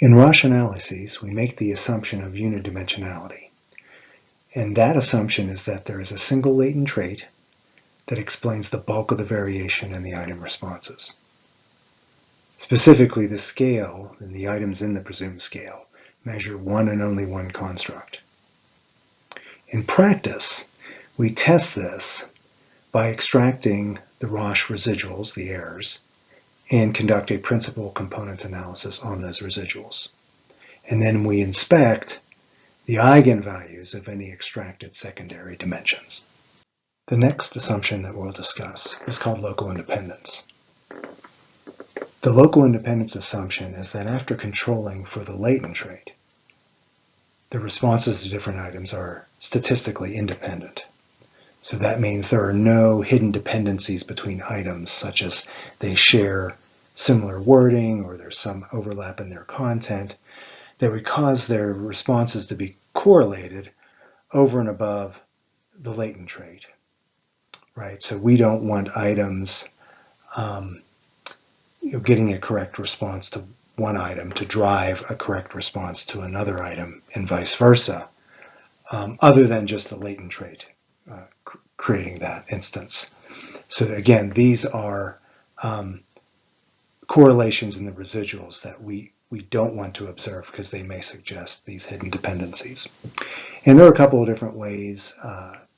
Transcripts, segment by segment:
In Rasch analyses, we make the assumption of unidimensionality. And that assumption is that there is a single latent trait that explains the bulk of the variation in the item responses. Specifically, the scale and the items in the presumed scale measure one and only one construct. In practice, we test this by extracting the Rasch residuals, the errors, and conduct a principal components analysis on those residuals. And then we inspect the eigenvalues of any extracted secondary dimensions. The next assumption that we'll discuss is called local independence. The local independence assumption is that after controlling for the latent trait, the responses to different items are statistically independent. So that means there are no hidden dependencies between items, such as they share similar wording or there's some overlap in their content, that would cause their responses to be correlated over and above the latent trait, right? So we don't want items getting a correct response to one item to drive a correct response to another item and vice versa, other than just the latent trait creating that instance. So again, these are correlations in the residuals that we don't want to observe because they may suggest these hidden dependencies. And there are a couple of different ways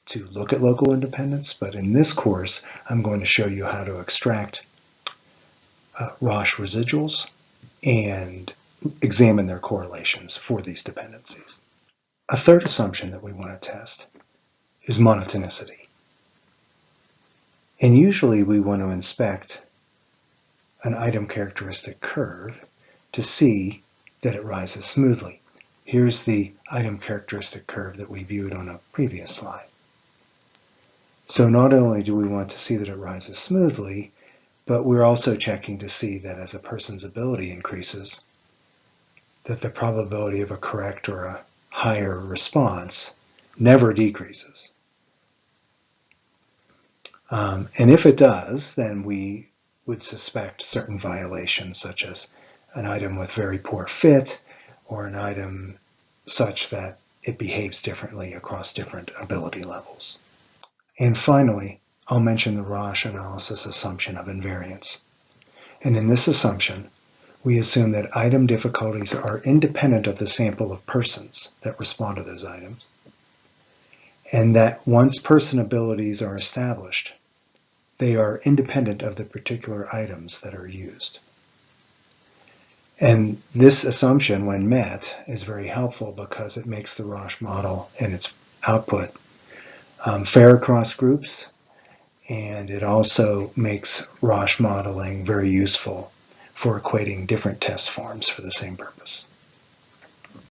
to look at local independence, but in this course, I'm going to show you how to extract Rasch residuals and examine their correlations for these dependencies. A third assumption that we want to test is monotonicity. And usually we want to inspect an item characteristic curve to see that it rises smoothly. Here's the item characteristic curve that we viewed on a previous slide. So not only do we want to see that it rises smoothly, but we're also checking to see that as a person's ability increases, that the probability of a correct or a higher response never decreases. And if it does, then we would suspect certain violations, such as an item with very poor fit or an item such that it behaves differently across different ability levels. And finally, I'll mention the Rasch analysis assumption of invariance. And in this assumption, we assume that item difficulties are independent of the sample of persons that respond to those items, and that once person abilities are established, they are independent of the particular items that are used. And this assumption, when met, is very helpful because it makes the Rasch model and its output fair across groups, and it also makes Rasch modeling very useful for equating different test forms for the same purpose.